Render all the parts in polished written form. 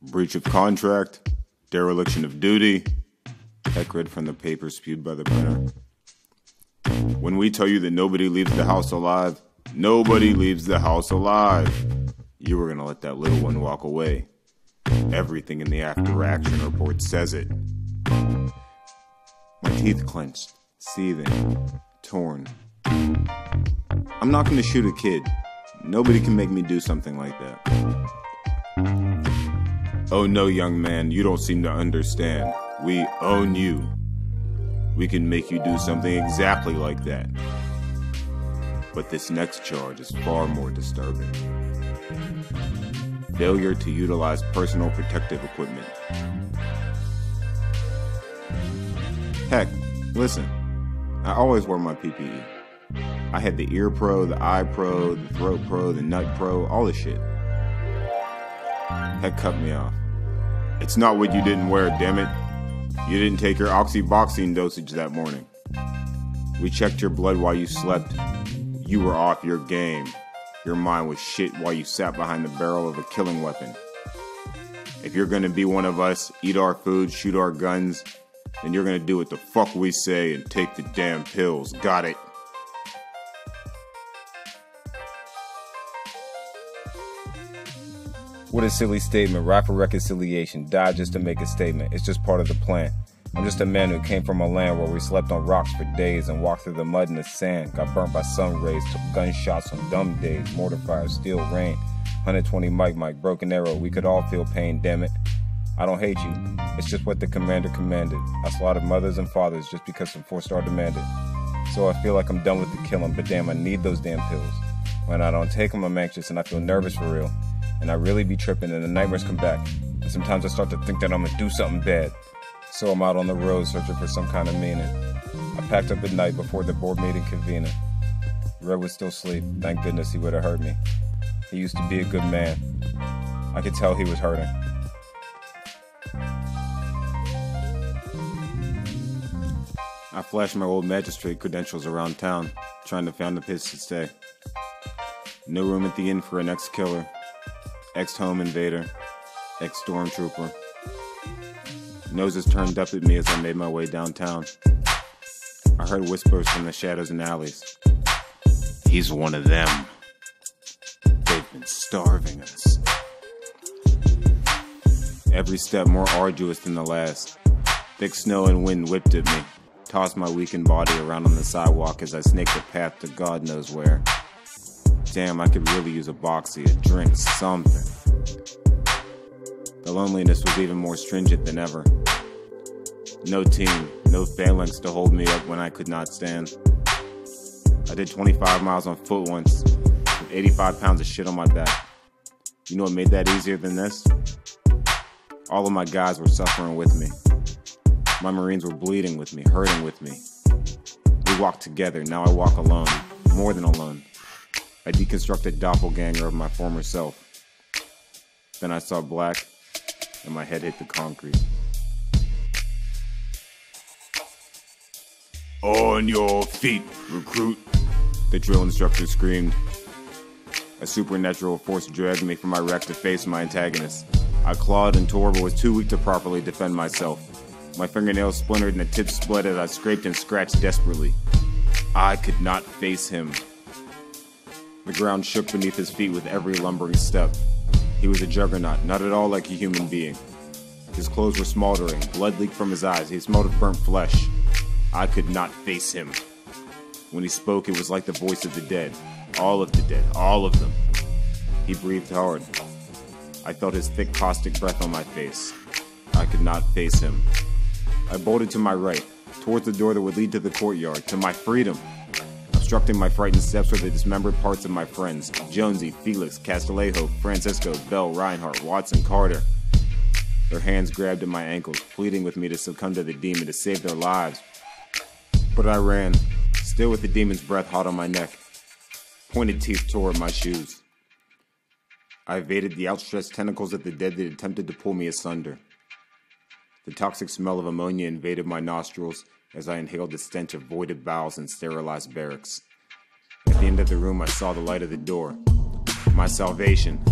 breach of contract, dereliction of duty. Heck read from the paper spewed by the printer. When we tell you that nobody leaves the house alive, nobody leaves the house alive. You were gonna let that little one walk away. Everything in the after-action report says it. My teeth clenched, seething, torn. I'm not gonna shoot a kid. Nobody can make me do something like that. Oh no, young man, you don't seem to understand. We own you. We can make you do something exactly like that. But this next charge is far more disturbing. Failure to utilize personal protective equipment. Heck, listen, I always wore my PPE. I had the ear pro, the eye pro, the throat pro, the nut pro, all the shit. Heck cut me off. It's not what you didn't wear, damn it. You didn't take your oxyboxine dosage that morning. We checked your blood while you slept. You were off your game. Your mind was shit while you sat behind the barrel of a killing weapon. If you're gonna be one of us, eat our food, shoot our guns, then you're gonna do what the fuck we say and take the damn pills. Got it? What a silly statement. Rap for reconciliation. Die just to make a statement. It's just part of the plan. I'm just a man who came from a land where we slept on rocks for days and walked through the mud and the sand. Got burnt by sun rays, took gunshots on dumb days, mortar fire, steel rain, 120 Mike, broken arrow. We could all feel pain, damn it. I don't hate you. It's just what the commander commanded. I slaughtered mothers and fathers just because some 4-star demanded. So I feel like I'm done with the killing, but damn, I need those damn pills. When I don't take them, I'm anxious and I feel nervous for real. And I really be tripping and the nightmares come back. And sometimes I start to think that I'm gonna do something bad. So I'm out on the road searching for some kind of meaning. I packed up at night before the board meeting convening. Red was still asleep. Thank goodness he would have heard me. He used to be a good man. I could tell he was hurting. I flashed my old magistrate credentials around town, trying to find a place to stay. No room at the inn for an ex-killer, ex-home invader, ex-stormtrooper. Noses turned up at me as I made my way downtown. I heard whispers from the shadows and alleys. He's one of them. They've been starving us. Every step more arduous than the last. Thick snow and wind whipped at me, tossed my weakened body around on the sidewalk as I snaked a path to God knows where. Damn, I could really use a boxy, a drink, something. The loneliness was even more stringent than ever. No team, no phalanx to hold me up when I could not stand. I did 25 miles on foot once, with 85 pounds of shit on my back. You know what made that easier than this? All of my guys were suffering with me. My Marines were bleeding with me, hurting with me. We walked together, now I walk alone, more than alone. I deconstructed doppelganger of my former self. Then I saw black, and my head hit the concrete. On your feet, recruit, the drill instructor screamed. A supernatural force dragged me from my wreck to face my antagonist. I clawed and tore, but was too weak to properly defend myself. My fingernails splintered and the tips split as I scraped and scratched desperately. I could not face him. The ground shook beneath his feet with every lumbering step. He was a juggernaut, not at all like a human being. His clothes were smoldering, blood leaked from his eyes, he smelled of burnt flesh. I could not face him. When he spoke, it was like the voice of the dead. All of the dead, all of them. He breathed hard. I felt his thick caustic breath on my face. I could not face him. I bolted to my right, towards the door that would lead to the courtyard, to my freedom. Obstructing my frightened steps were the dismembered parts of my friends, Jonesy, Felix, Castillejo, Francisco, Bell, Reinhardt, Watson, Carter. Their hands grabbed at my ankles, pleading with me to succumb to the demon to save their lives. But I ran, still with the demon's breath hot on my neck. Pointed teeth tore at my shoes. I evaded the outstretched tentacles of the dead that attempted to pull me asunder. The toxic smell of ammonia invaded my nostrils as I inhaled the stench of voided bowels and sterilized barracks. At the end of the room, I saw the light of the door. My salvation.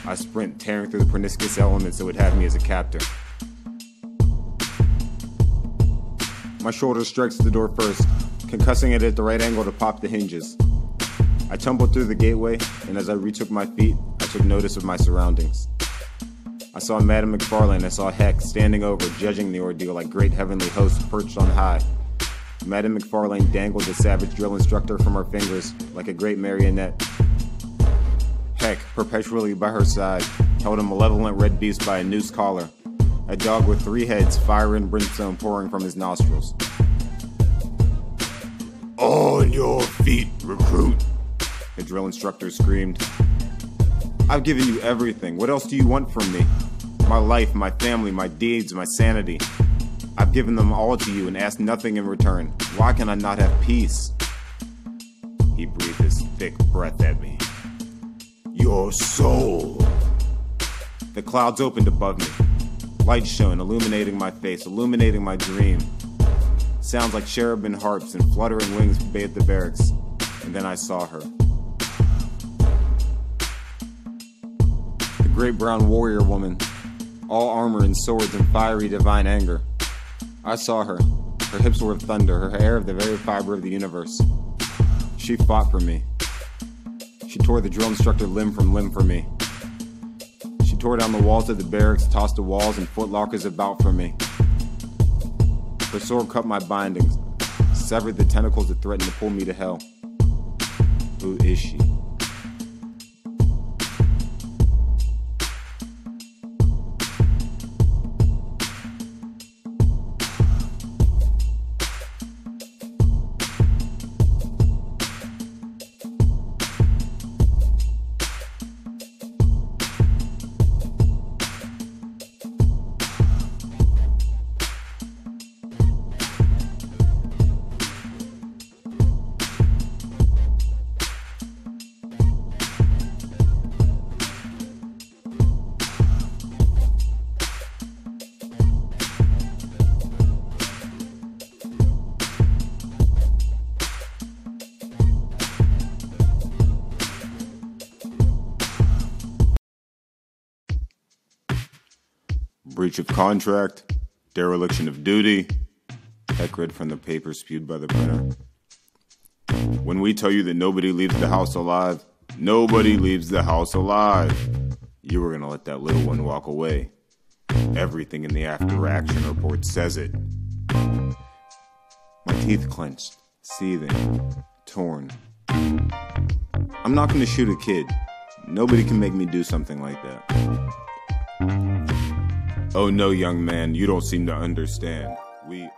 I sprint, tearing through the pernicious elements that would have me as a captor. My shoulder strikes the door first, concussing it at the right angle to pop the hinges. I tumbled through the gateway, and as I retook my feet, I took notice of my surroundings. I saw Madame McFarlane, I saw Heck standing over, judging the ordeal like great heavenly hosts perched on high. Madame McFarlane dangled the savage drill instructor from her fingers like a great marionette. Heck, perpetually by her side, held a malevolent red beast by a noose collar, a dog with 3 heads, fire and brimstone pouring from his nostrils. On your feet, recruit, the drill instructor screamed. I've given you everything. What else do you want from me? My life, my family, my deeds, my sanity. I've given them all to you and asked nothing in return. Why can I not have peace? He breathed his thick breath at me. Your soul. The clouds opened above me. Light shone, illuminating my face, illuminating my dream. Sounds like cherubim harps and fluttering wings bathed the barracks. And then I saw her. The great brown warrior woman, all armor and swords and fiery divine anger. I saw her. Her hips were of thunder, her hair of the very fiber of the universe. She fought for me. She tore the drill instructor limb from limb for me. She tore down the walls of the barracks, tossed the walls and footlockers about for me. Her sword cut my bindings, severed the tentacles that threatened to pull me to hell. Who is she? Breach of contract, dereliction of duty. Heck read from the paper spewed by the printer. When we tell you that nobody leaves the house alive, nobody leaves the house alive. You were gonna let that little one walk away. Everything in the after action report says it. My teeth clenched, seething, torn. I'm not gonna shoot a kid. Nobody can make me do something like that. Oh no, young man, you don't seem to understand. We